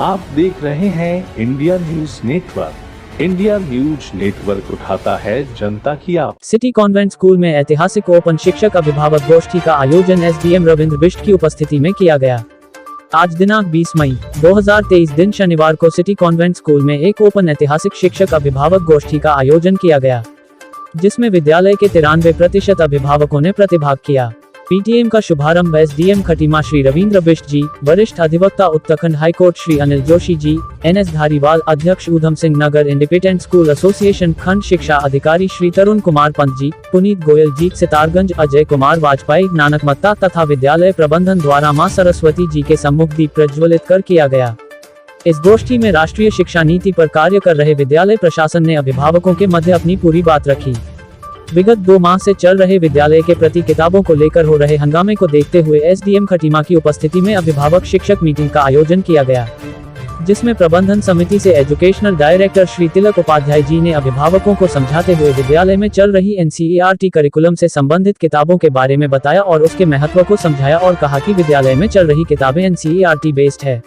आप देख रहे हैं India news network. India news network उठाता है जनता की आवाज़। सिटी कॉन्वेंट स्कूल में ऐतिहासिक ओपन शिक्षक अभिभावक गोष्ठी का आयोजन एसडीएम रविंद्र बिष्ट की उपस्थिति में किया गया। आज दिनांक 20 मई 2023 दिन शनिवार को सिटी कॉन्वेंट स्कूल में एक ओपन ऐतिहासिक शिक्षक अभिभावक गोष्ठी का आयोजन किया गया, जिसमें विद्यालय के 93% अभिभावकों ने प्रतिभाग किया। पीटीएम का शुभारंभ एसडीएम खटीमा श्री रविंद्र बिष्ट जी, वरिष्ठ अधिवक्ता उत्तराखंड हाईकोर्ट श्री अनिल जोशी जी, एनएस धारीवाल, अध्यक्ष Udham Singh Nagar independent school association खंड शिक्षा अधिकारी श्री तरुण कुमार पंत जी, पुनीत गोयल जी, सितारगंज अजय कुमार वाजपेयी, नानक मत्ता तथा विद्यालय प्रबंधन द्वारा मां सरस्वती जी के सम्मुख दीप प्रज्वलित कर किया गया। इस गोष्ठी में राष्ट्रीय शिक्षा नीति पर कार्य कर रहे विद्यालय प्रशासन ने अभिभावकों के मध्य अपनी पूरी बात रखी। विगत 2 माह से चल रहे विद्यालय के प्रति किताबों को लेकर हो रहे हंगामे को देखते हुए एसडीएम खटीमा की उपस्थिति में अभिभावक शिक्षक मीटिंग का आयोजन किया गया, जिसमें प्रबंधन समिति से एजुकेशनल डायरेक्टर श्री तिलक उपाध्याय जी ने अभिभावकों को समझाते हुए विद्यालय में चल रही एनसीईआरटी करिकुलम से संबंधित किताबों के बारे में बताया और उसके महत्व को समझाया और कहा कि विद्यालय में चल रही किताबें एनसीईआरटी बेस्ड है,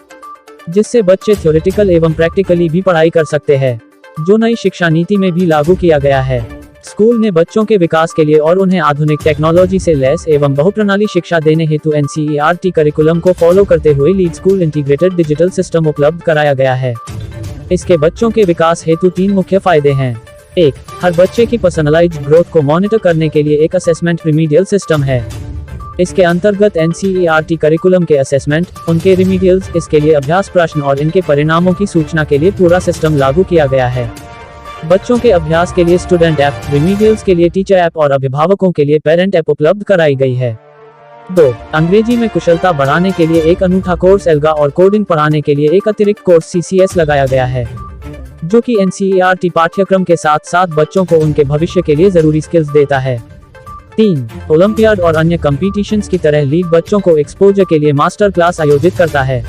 जिससे बच्चे थ्योरेटिकल एवं प्रैक्टिकली भी पढ़ाई कर सकते हैं, जो नई शिक्षा नीति में भी लागू किया गया है। स्कूल ने बच्चों के विकास के लिए और उन्हें आधुनिक टेक्नोलॉजी से लैस एवं बहुप्रणाली शिक्षा देने हेतु एनसीईआरटी करिकुलम को फॉलो करते हुए lead school integrated digital system उपलब्ध कराया गया है। इसके बच्चों के विकास हेतु 3 मुख्य फायदे हैं। 1. हर बच्चे की पर्सनलाइज्ड ग्रोथ को मॉनिटर करने के लिए एक असेसमेंट रिमीडियल सिस्टम है। इसके अंतर्गत एनसीईआरटी करिकुलम के असेसमेंट, उनके रिमीडियल्स, इसके लिए अभ्यास प्रश्न और इनके परिणामों की सूचना के लिए पूरा सिस्टम लागू किया गया है। बच्चों के अभ्यास के लिए स्टूडेंट ऐप, रिमीडियल्स के लिए टीचर ऐप और अभिभावकों के लिए पेरेंट ऐप उपलब्ध कराई गई है। 2. अंग्रेजी में कुशलता बढ़ाने के लिए एक अनूठा कोर्स एल्गा और कोडिंग पढ़ाने के लिए एक अतिरिक्त कोर्स सीसीएस लगाया गया है, जो कि एनसीईआरटी पाठ्यक्रम के साथ साथ बच्चों को उनके भविष्य के लिए जरूरी स्किल्स देता है। 3. ओलंपियाड और अन्य कंपटीशंस की तरह लीग बच्चों को एक्सपोजर के लिए मास्टर क्लास आयोजित करता है,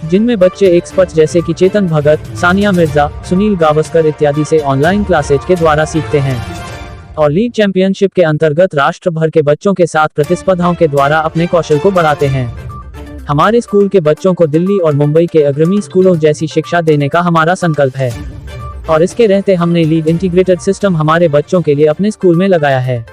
जिनमें बच्चे एक्सपर्ट जैसे कि चेतन भगत, सानिया मिर्जा, सुनील गावस्कर इत्यादि से ऑनलाइन क्लासेज के द्वारा सीखते हैं और लीग चैंपियनशिप के अंतर्गत राष्ट्र भर के बच्चों के साथ प्रतिस्पर्धाओं के द्वारा अपने कौशल को बढ़ाते हैं। हमारे स्कूल के बच्चों को दिल्ली और मुंबई के अग्रणी स्कूलों जैसी शिक्षा देने का हमारा संकल्प है और इसके रहते हमने लीग इंटीग्रेटेड सिस्टम हमारे बच्चों के लिए अपने स्कूल में लगाया है।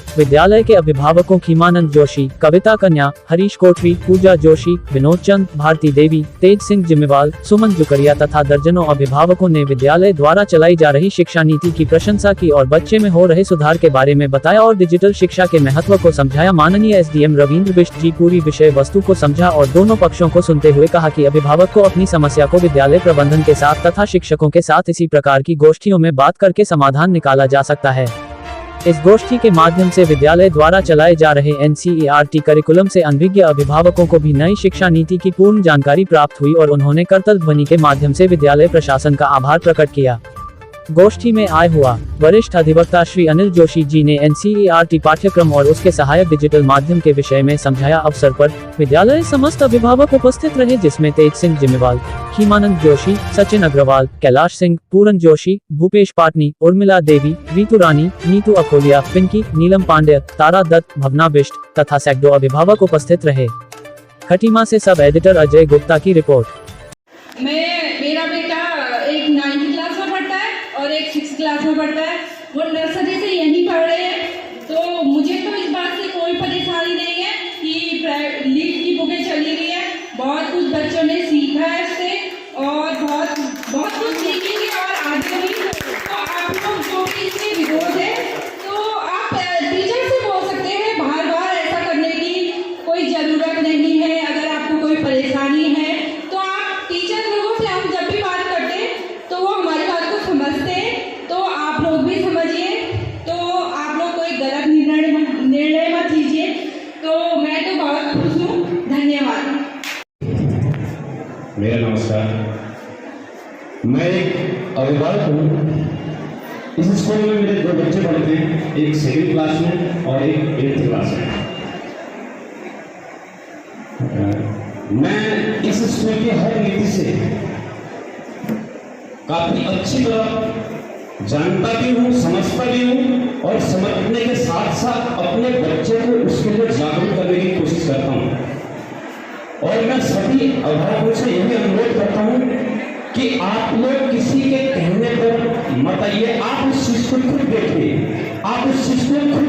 विद्यालय के अभिभावकों खीमानंद जोशी, कविता कन्या, हरीश कोठरी, पूजा जोशी, विनोद चंद, भारती देवी, तेज सिंह जिम्मेवाल, सुमन जुकरिया तथा दर्जनों अभिभावकों ने विद्यालय द्वारा चलाई जा रही शिक्षा नीति की प्रशंसा की और बच्चे में हो रहे सुधार के बारे में बताया और डिजिटल शिक्षा के महत्व को समझाया। माननीय एसडीएम रविंद्र बिष्ट जी पूरी विषय वस्तु को समझा और दोनों पक्षों को सुनते हुए कहा कि अभिभावक को अपनी समस्या को विद्यालय प्रबंधन के साथ तथा शिक्षकों के साथ इसी प्रकार की गोष्ठियों में बात करके समाधान निकाला जा सकता है। इस गोष्ठी के माध्यम से विद्यालय द्वारा चलाए जा रहे एनसीईआरटी करिकुलम से अनभिज्ञ अभिभावकों को भी नई शिक्षा नीति की पूर्ण जानकारी प्राप्त हुई और उन्होंने करतल ध्वनि के माध्यम से विद्यालय प्रशासन का आभार प्रकट किया। गोष्ठी में आए हुआ वरिष्ठ अधिवक्ता श्री अनिल जोशी जी ने एनसीईआरटी पाठ्यक्रम और उसके सहायक डिजिटल माध्यम के विषय में समझाया। अवसर पर विद्यालय समस्त अभिभावक उपस्थित रहे, जिसमें तेज सिंह जिम्मेवाल, खीमानंद जोशी, सचिन अग्रवाल, कैलाश सिंह, पूरन जोशी, भूपेश पाटनी, उर्मिला देवी, रीतू रानी, नीतू अकोलिया, पिंकी, नीलम पांडे, तारा दत्त, भवना बिष्ट तथा सैकड़ों अभिभावक उपस्थित रहे। खटीमा से सब एडिटर अजय गुप्ता की रिपोर्ट। मेरा बेटा एक 9th क्लास में पढ़ता है और एक 6th क्लास में पढ़ता है। वो नर्सरी से यहीं पढ़ रहे हैं, तो मुझे तो इस बात से कोई परेशानी नहीं है कि लीड की बुकें चली गई है। बहुत कुछ बच्चों ने सीखा है इससे और बहुत कुछ सीखेंगे और आगे भी। तो आप लोग जो भी इससे विरोध है तो आप टीचर से बोल सकते हैं, बार ऐसा करने की कोई ज़रूरत नहीं है। अगर आपको कोई परेशानी है तो आप टीचर लोगों से, हम जब भी बात करते हैं तो वो हमारी बात को समझते हैं, तो आप लोग भी समझिए। तो आप लोग कोई गलत निर्णय मत लीजिए। तो मैं तो बहुत खुश हूँ। धन्यवाद। मेरा नमस्कार। मैं एक अभिभावक हूँ। इस स्कूल में मेरे 2 बच्चे पढ़ते हैं, एक 2nd क्लास में और एक 8th क्लास में। मैं इस स्कूल की हर नीति से काफी अच्छी तरह जानता भी हूँ, समझता भी हूँ और समझने के साथ साथ अपने बच्चे को उसके लिए जागरूक करने की कोशिश करता हूँ। और मैं सभी अभिभावकों से यही अनुरोध करता हूँ कि आप लोग किसी के कहने पर मत आइए, आप उस चीज को खुद देखिए, आप उस चीज को खुद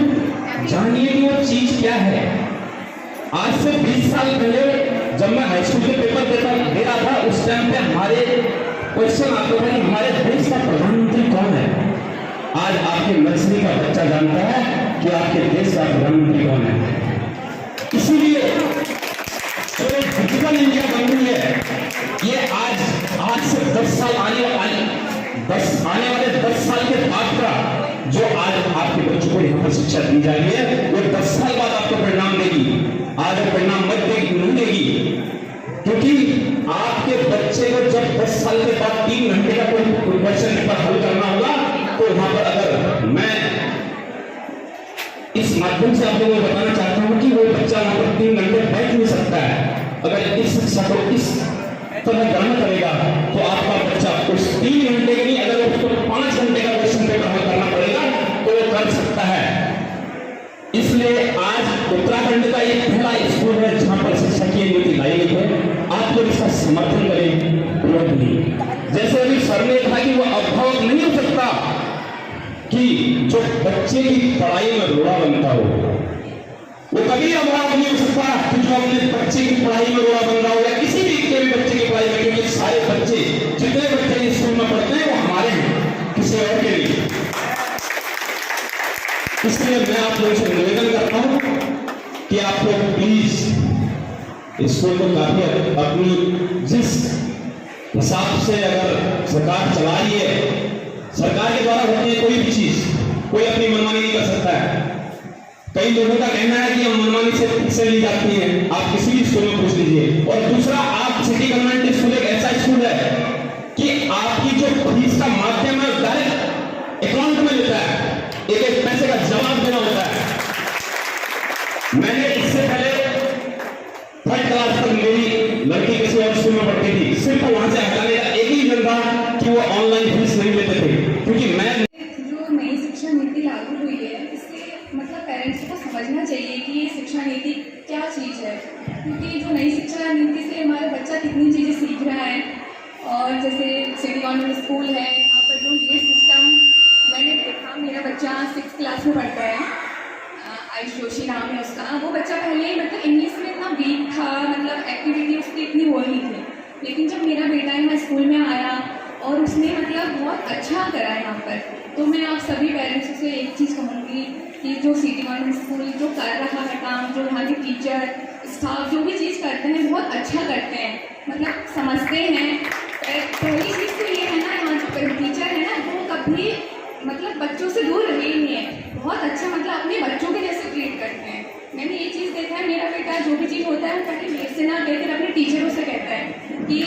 जानिए कि वो चीज क्या है। आज से 20 साल पहले जब मैं हाई स्कूल के पेपर दे रहा था, उस टाइम पे हमारे क्वेश्चन आते थे हमारे देश का प्रधानमंत्री कौन है। आज आपके नर्सरी का बच्चा जानता है कि आपके देश का प्रधानमंत्री कौन है। इसीलिए जो डिजिटल इंडिया बन रही है, ये आज से 10 साल आने वाले 10 साल के बाद का जो आज आपके बच्चों को यहाँ पर शिक्षा दी जा रही है, वो 10 साल बाद आपको परिणाम देगी। आज वो परिणाम मत देगी, नहीं देगी, क्योंकि आपके बच्चे को जब 10 साल के बाद 3 घंटे का कोई क्वेश्चन पेपर हल करना होगा, तो वहां पर अगर मैं इस माध्यम से आप लोगों को बताना चाहता हूं कि वो बच्चा वहां पर 3 घंटे बैठ नहीं सकता है। अगर इस शिक्षा को इस तरह ग्रहण करेगा तो आपका बच्चा उस 3 घंटे के नहीं, अगर उसको 5 घंटे का क्वेश्चन पेपर हल करना पड़ेगा तो वो कर सकता है। इसलिए आज उत्तराखंड का एक पहला स्कूल है जहां पर शिक्षा की नीति लाई गई है। आप लोग इसका समर्थन करें, विरोध नहीं। जैसे अभी सर ने कहा कि वो अभिभावक नहीं हो सकता कि जो बच्चे की पढ़ाई में रोड़ा बनता हो, वो कभी अभिभावक नहीं हो सकता कि जो अपने बच्चे की पढ़ाई में रोड़ा बन रहा हो या किसी भी बच्चे की पढ़ाई में, क्योंकि सारे बच्चे जितने बच्चे स्कूल में पढ़ते हैं वो हमारे हैं, किसी और के नहीं। इसलिए मैं आप लोगों से निवेदन करता हूं कि आप लोग प्लीज स्कूल को काफी अपनी जिस हिसाब से अगर सरकार चला रही है, सरकार के द्वारा होती है कोई भी चीज, कोई अपनी मनमानी नहीं कर सकता है। कई लोगों का कहना है कि हम मनमानी से फीसें ली जाती हैं, आप किसी भी स्कूल में पूछ लीजिए। और दूसरा, आप सिटी गवर्नमेंट स्कूल एक ऐसा स्कूल है कि आपकी जो फीस का माध्यम है डायरेक्ट अकाउंट में लेता है, एक एक पैसे का जवाब देना होता है। मैंने इससे पहले 3rd क्लास तक मेरी लड़की किसी और स्कूल में पढ़ती थी, सिर्फ वहां से हटाने का एक ही रीजन था कि वो ऑनलाइन फीस नहीं लेते थे, क्योंकि मैं जो नई शिक्षा नीति लागू हुई है, इससे मतलब पेरेंट्स को समझना चाहिए कि ये शिक्षा नीति क्या चीज़ है, क्योंकि जो नई शिक्षा नीति से हमारा बच्चा कितनी चीज़ें सीख रहा है। और जैसे सिटी गवर्नमेंट स्कूल है, यहाँ पर जो ये सिस्टम मैंने देखा, मेरा बच्चा 6th क्लास में पढ़ता है, आयुष जोशी नाम है उसका। वो बच्चा पहले ही मतलब इंग्लिश में इतना वीक था, मतलब एक्टिविटी उसकी इतनी हो नहीं थी, लेकिन जब मेरा बेटा यहाँ स्कूल में आया और उसने मतलब बहुत अच्छा करा यहाँ पर, तो मैं आप सभी पेरेंट्स से एक चीज़ कहूँगी कि जो सिटी गवर्नमेंट स्कूल जो कर रहा है काम, जो यहाँ के टीचर स्टाफ जो भी चीज़ करते हैं बहुत अच्छा करते हैं, मतलब समझते हैं। पहली चीज़ तो ये है ना, यहाँ जो टीचर है ना वो कभी मतलब बच्चों से दूर रहे ही नहीं है, बहुत अच्छा मतलब अपने बच्चों के जैसे ट्रीट करते हैं। मैंने ये चीज़ देखा है, मेरा बेटा जो भी चीज़ होता है वो पहले मेरे से ना कहकर अपने टीचरों से कहता है कि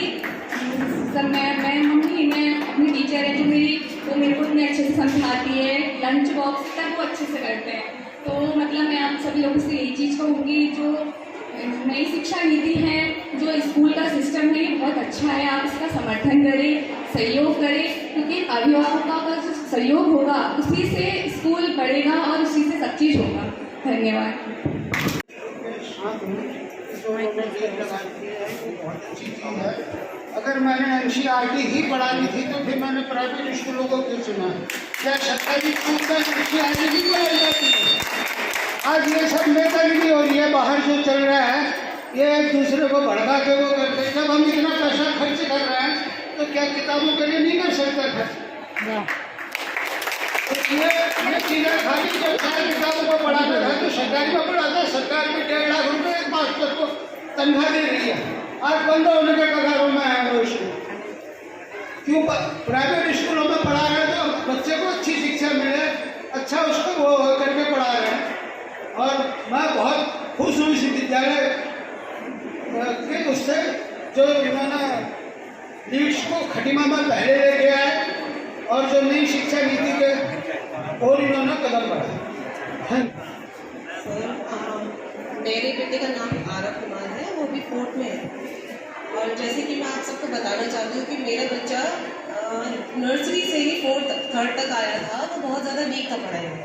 सर मैं मम्मी मैं अपनी टीचर है जो मेरी, वो मेरे को इतने अच्छे से समझाती है, लंच बॉक्स तक वो अच्छे से करते हैं। तो मतलब मैं आप सभी लोगों से यही चीज़ कहूँगी, जो नई शिक्षा नीति है, जो स्कूल का सिस्टम है, ये बहुत अच्छा है, आप इसका समर्थन करें, सहयोग करें, क्योंकि अभिभावकों का जो सहयोग होगा उसी से स्कूल बढ़ेगा और उसी से सब चीज़ होगा। धन्यवाद। अगर मैंने NCERT ही पढ़ानी थी तो फिर मैंने प्राइवेट स्कूलों को क्यों चुना? क्या सरकारी स्कूल में NCERT ही पढ़ाई जाती है? आज ये सब नेतागिरी हो रही है, बाहर जो चल रहा है, ये एक दूसरे को भड़का के वो करते हैं। जब हम इतना पैसा खर्च कर रहे हैं तो क्या किताबों के लिए नहीं कर सकता खर्च? तो ये चीज़ें खाली जो सारी किताबों को पढ़ाना था तो सरकारी में पढ़ाता, सरकार में 1.5 लाख रुपये एक मास्टर को तनख्वाह दे रही है, आज बंद होने के कगारों में है वो स्कूल। क्यों? प्राइवेट स्कूलों में पढ़ा रहे हैं तो बच्चे को अच्छी शिक्षा मिले, अच्छा उसको वो करके पढ़ा रहे हैं। और मैं बहुत खुश हूँ इस विद्यालय के उससे जो इन्होंने लीड्स को खटीमा में पहले ले गया है और जो नई शिक्षा नीति के और इन्होंने कदम बढ़ाया। मेरे बेटे का नाम आरव कुमार है, वो भी 4th में है। और जैसे कि मैं आप सबको बताना चाहती हूँ कि मेरा बच्चा नर्सरी से ही 3rd तक आया था, तो बहुत ज़्यादा वीक था पढ़ाई में।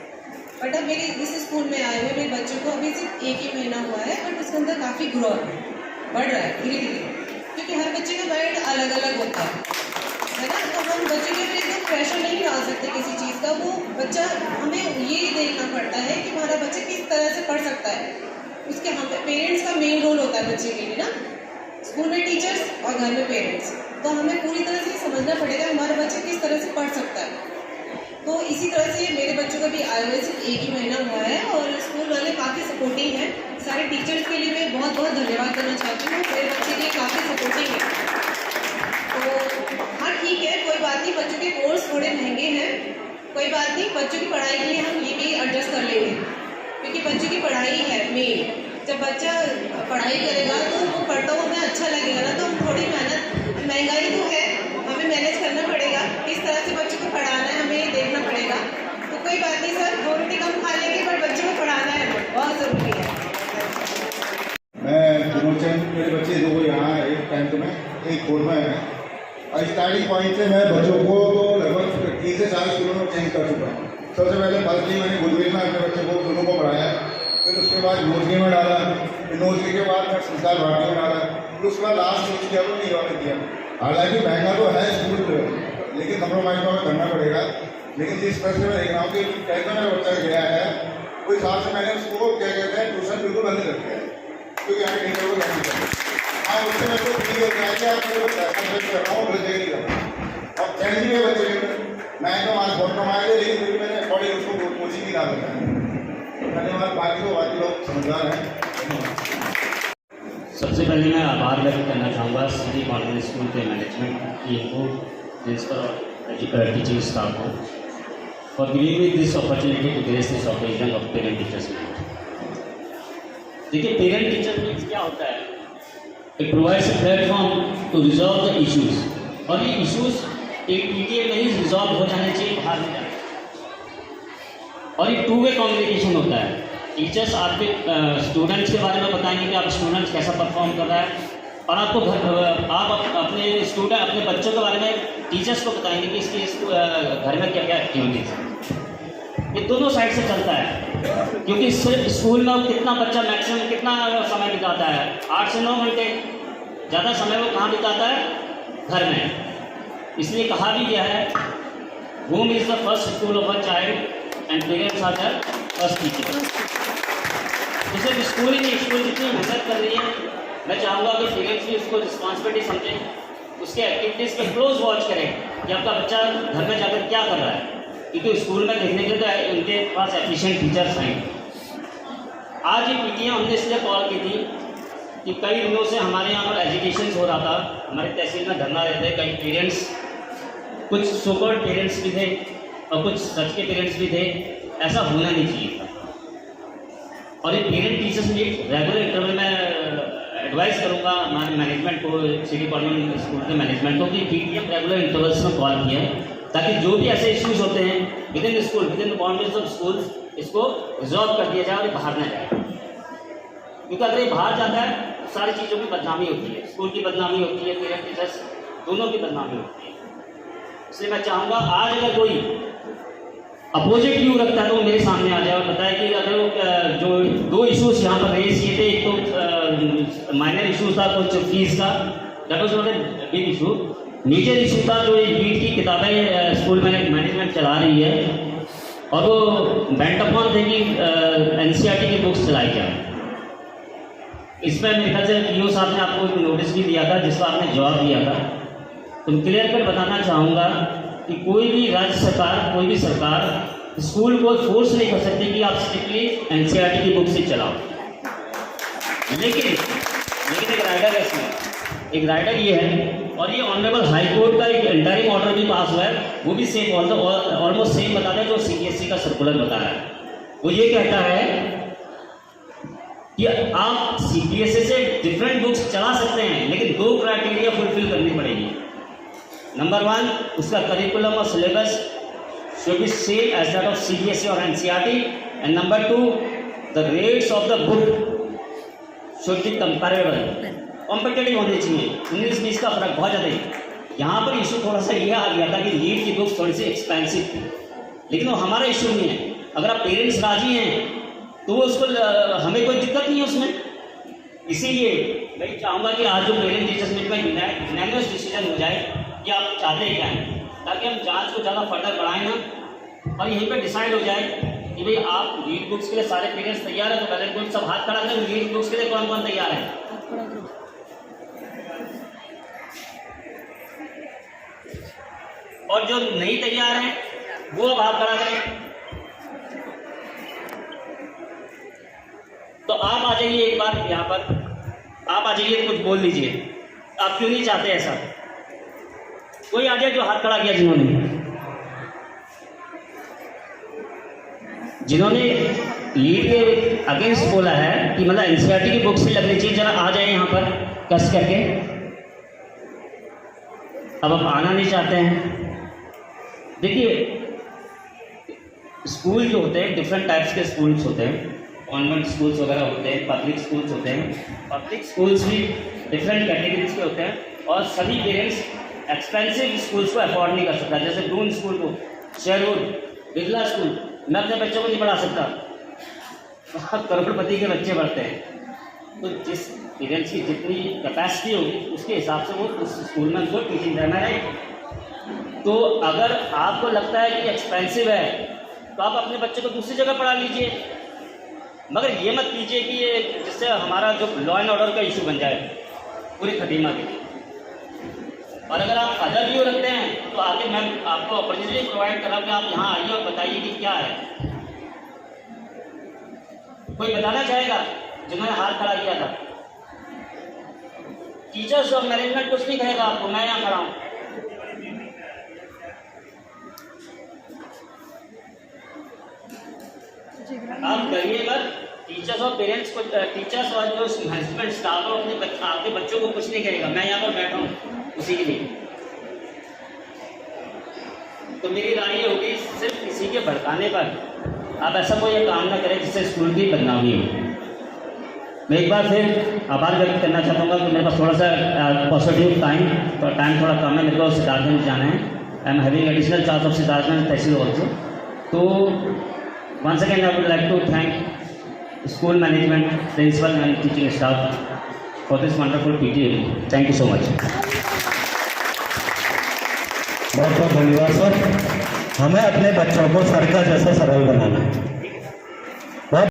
बट अब मेरे इस स्कूल में आए हुए मेरे बच्चों को अभी सिर्फ 1 ही महीना हुआ है, बट उसके अंदर काफ़ी ग्रोथ बढ़ रहा है धीरे धीरे, क्योंकि हर बच्चे का माइंड अलग अलग होता है। है ना। तो हम बच्चे के ऊपर एकदम प्रेशर नहीं डाल सकते किसी चीज़ का। वो बच्चा, हमें ये देखना पड़ता है कि हमारा बच्चा किस तरह से पढ़ सकता है। उसके हम पेरेंट्स का मेन रोल होता है बच्चे के लिए ना, स्कूल में टीचर्स और घर में पेरेंट्स। तो हमें पूरी तरह से समझना पड़ेगा हमारा बच्चा किस तरह से पढ़ सकता है। तो इसी तरह से मेरे बच्चों का भी आए हुए सिर्फ 1 ही महीना हुआ है और स्कूल वाले काफ़ी सपोर्टिंग हैं। सारे टीचर्स के लिए मैं बहुत बहुत धन्यवाद करना चाहती हूँ, मेरे बच्चे के लिए काफ़ी सपोर्टिंग है। तो हाँ ठीक है, कोई बात नहीं, बच्चों के कोर्स थोड़े महंगे हैं, कोई बात नहीं, बच्चों की पढ़ाई के लिए हम ये भी एडजस्ट कर लेंगे, क्योंकि बच्चों की पढ़ाई है मेन। जब बच्चा पढ़ाई करेगा तो वो पढ़ता हुआ हमें अच्छा लगेगा ना। तो हम थोड़ी मेहनत, महंगाई तो है, हमें मैनेज करना पड़ेगा, किस तरह से बच्चों को पढ़ाना है हमें देखना पड़ेगा। तो कोई बात नहीं सर, 2 रोटी कम खा लेंगे पर बच्चों को पढ़ाना है बहुत ज़रूरी है। मैं विनोद चंद, मेरे बच्चे 2 यहाँ एक 10th में, एक 4th में है। और स्टार्टिंग पॉइंट से मैं बच्चों को तो लगभग 3 से 4 स्कूलों में चेंज कर चुका हूँ। सबसे पहले फर्स्टली मैंने गुडविल में अपने बच्चे को दोनों को पढ़ाया, फिर उसके बाद नोजगी में डाला, फिर नोजगी के बाद मैं संस्कार भारती में डाला, फिर उसके बाद लास्ट सोच किया तो नहीं वाले किया। हालांकि महंगा तो है स्कूल, लेकिन कंप्रोमाइज तो हमें करना पड़ेगा। लेकिन जिस तरह से मैं देख रहा हूँ कि कैसे मेरा बच्चा गया है, उस हिसाब से मैंने उसको क्या कहते हैं ट्यूशन बिल्कुल बंद कर दिया है, क्योंकि यहाँ टीचर को जाना चाहिए। हाँ, उससे मेरे को फील होता है कि आप मेरे को पैसा खर्च कर रहा हूँ, बच्चे के लिए कर रहा हूँ। और चैलेंज भी है बच्चे के लिए, मैं तो आज बहुत कमाए थे, लेकिन फिर मैंने अकॉर्डिंग उसको कोचिंग ही डाल दिया। धन्यवाद, बाकी लोग समझदार हैं। सबसे पहले मैं आभार व्यक्त करना चाहूँगा सिटी कॉन्वेंट स्कूल के मैनेजमेंट टीम को, प्रिंसिपल और टीचिंग स्टाफ को, for giving me this opportunity to grace this occasion of parent teachers meet. देखिए, पेरेंट टीचर मीट क्या होता है, it provides a platform to resolve the issues, और ये इश्यूज़ एक पीटीए में ही रिजॉल्व हो जाने चाहिए, बाहर नहीं जाने। और ये 2 वे कम्युनिकेशन होता है। टीचर्स आपके स्टूडेंट्स के बारे में बताएंगे कि आप स्टूडेंट्स कैसा परफॉर्म कर रहा है, और आपको आप अपने बच्चों के बारे में टीचर्स को बताएंगे कि इसके घर में क्या क्या एक्टिविटीज़ हैं। ये दोनों साइड से चलता है, क्योंकि सिर्फ स्कूल में कितना बच्चा मैक्सिमम कितना समय बिताता है, 8 से 9 घंटे, ज़्यादा समय वो कहाँ बिताता है, घर में। इसलिए कहा भी गया है, home is the first school of a child and parents are the first teacher. तो सिर्फ स्कूल ही नहीं, स्कूल जितनी मेहनत कर रही है, मैं चाहूँगा कि पेरेंट्स भी उसको रिस्पॉन्सिबिलिटी समझें, उसके एक्टिविटीज़ पे क्लोज वॉच करें कि आपका बच्चा घर में जाकर क्या कर रहा है, क्योंकि स्कूल में देखने के लिए तो उनके पास एफिशिएंट टीचर्स हैं। आज ये पीटीएम हमने इसलिए कॉल की थी कि कई दिनों से हमारे यहाँ पर एजुकेशन हो रहा था, हमारे तहसील में धरना रहते, कई पेरेंट्स, कुछ सोकॉल्ड पेरेंट्स भी थे और कुछ सच के पेरेंट्स भी थे। ऐसा होना नहीं चाहिए था। और ये parent teachers meet regular interval में एडवाइस करूँगा हमारे मैनेजमेंट को, सिटी कॉन्वेंट स्कूल के मैनेजमेंट को, कि पीटीएम रेगुलर इंटरवल्स में कॉल किया है, ताकि जो भी ऐसे इश्यूज होते हैं within school, within the boundaries of school, इसको रिजॉल्व कर दिया जाए और बाहर ना जाए। क्योंकि अगर ये बाहर जाता है तो सारी चीज़ों की बदनामी होती है, स्कूल की बदनामी होती है, पेरेंट टीचर्स दोनों की बदनामी होती है। इसलिए मैं चाहूँगा आज अगर कोई अपोजिट व्यू रखता है तो वो मेरे सामने आ जाए और बताए कि अगर जो 2 इश्यूज यहाँ पर रेज किए थे, एक तो माइनर इशूज था कुछ फीस का, that was not a big issue. Major issue था जो नीट की किताबें स्कूल में मैनेजमेंट चला रही है, और वो बेंट अपॉन थे कि एनसीईआरटी की बुक्स चलाई जाए। इसमें मेरे ख्याल से पीओ साहब ने आपको एक नोटिस भी दिया था जिसका आपने जवाब दिया था। तो क्लियर कर बताना चाहूँगा कि कोई भी राज्य सरकार, कोई भी सरकार स्कूल को फोर्स नहीं कर सकती कि आप स्ट्रिक्टली एनसीईआरटी की बुक से चलाओ। लेकिन एक राइडर है इसमें, एक राइडर ये है, और ये ऑनरेबल हाई कोर्ट का एक इंटरिम ऑर्डर भी पास हुआ है, वो भी सेम ऑलमोस्ट सेम बता रहा है जो सीबीएसई का सर्कुलर बता रहा है। वो ये कहता है कि आप सीबीएसई से डिफरेंट बुक्स चला सकते हैं, लेकिन 2 क्राइटेरिया फुलफिल करनी पड़ेगी। नंबर 1, उसका करिकुलम और syllabus should be same as that of CBSE और NCERT, and number 2, the rates of the book should be comparable, competitive होने चाहिए। 19-20 का फर्क बहुत ज़्यादा है। यहाँ पर इशू थोड़ा सा ये आ गया था कि नीट की बुक्स थोड़ी सी एक्सपेंसिव थी, लेकिन वो हमारा इशू नहीं है। अगर आप पेरेंट्स राजी हैं तो वो उसको हमें कोई दिक्कत नहीं है उसमें। इसीलिए मैं चाहूँगा कि आज जो पेरेंट टीचर्स मीट में यूनानिमस डिसीजन हो जाए कि आप चाहते क्या हैं, ताकि हम जांच को ज़्यादा फर्दर बढ़ाएं ना, और यहीं पे डिसाइड हो जाए कि भाई आप लीड बुक्स के लिए सारे पेरेंट्स तैयार है, तो बैलेंस बुक सब हाथ खड़ा करें, लीड बुक्स के लिए कौन कौन तैयार है। और जो नहीं तैयार हैं वो अब हाथ खड़ा करें। तो आप आ जाइए एक बार यहाँ पर, आप आ जाइए, कुछ बोल लीजिए, आप क्यों नहीं चाहते ऐसा। कोई आ जाए जो हाथ खड़ा किया जिन्होंने लीड के अगेंस्ट बोला है कि मतलब एनसीईआरटी की बुक से लगनी चाहिए, जरा आ जाए यहाँ पर कस करके। अब आप आना नहीं चाहते हैं। देखिए स्कूल जो होते हैं डिफरेंट टाइप्स के स्कूल्स होते हैं, कॉन्वेंट स्कूल्स वगैरह होते हैं, पब्लिक स्कूल्स होते हैं। पब्लिक स्कूल्स भी डिफरेंट कैटेगरीज के होते हैं और सभी पेरेंट्स एक्सपेंसिव स्कूल्स को अफोर्ड नहीं कर सकता। जैसे ब्रून स्कूल को, शेरवुड, बिरला स्कूल, मैं अपने बच्चों को नहीं पढ़ा सकता, वहाँ करोड़पति के बच्चे पढ़ते हैं। तो जिस पेरेंट्स की जितनी कैपेसिटी होगी उसके हिसाब से वो उस स्कूल में उनको टीचिंग करना है। तो अगर आपको लगता है कि एक्सपेंसिव है तो आप अपने बच्चे को दूसरी जगह पढ़ा लीजिए, मगर ये मत कीजिए कि ये जिससे हमारा जो लॉ एंड ऑर्डर का इशू बन जाए पूरी खटीमा के लिए। और अगर आप अदर व्यू रखते हैं तो आगे मैं आपको अपॉर्चुनिटी प्रोवाइड कर रहा हूँ कि आप यहाँ आइए और बताइए कि क्या है। कोई बताना चाहेगा जिन्होंने हाथ खड़ा किया था? टीचर्स और मैनेजमेंट कुछ नहीं कहेगा आपको, मैं यहाँ खड़ा हूँ। आप कहिएगा टीचर्स और पेरेंट्स को, टीचर्स और जो मैनेजमेंट स्टाफ हो अपने आपके बच्चों को कुछ नहीं करेगा, मैं यहाँ पर बैठा हूँ उसी के लिए। तो मेरी राय ये होगी सिर्फ किसी के भड़काने पर आप ऐसा कोई काम ना करें जिससे स्कूल की बदनामी हो। मैं एक बार फिर आभार व्यक्त करना चाहता हूँ कि मेरे पास थोड़ा सा पॉजिटिव टाइम थोड़ा कम है, मेरे को सिद्धार्थगंज जाना है। I am having additional charge of Siddharthganj tehsil also. तो once again I would like to thank school management, principal and teaching staff for this wonderful PTA. Thank you so much. बहुत बहुत धन्यवाद सर। हमें अपने बच्चों को सर का जैसा सरल बनाना है।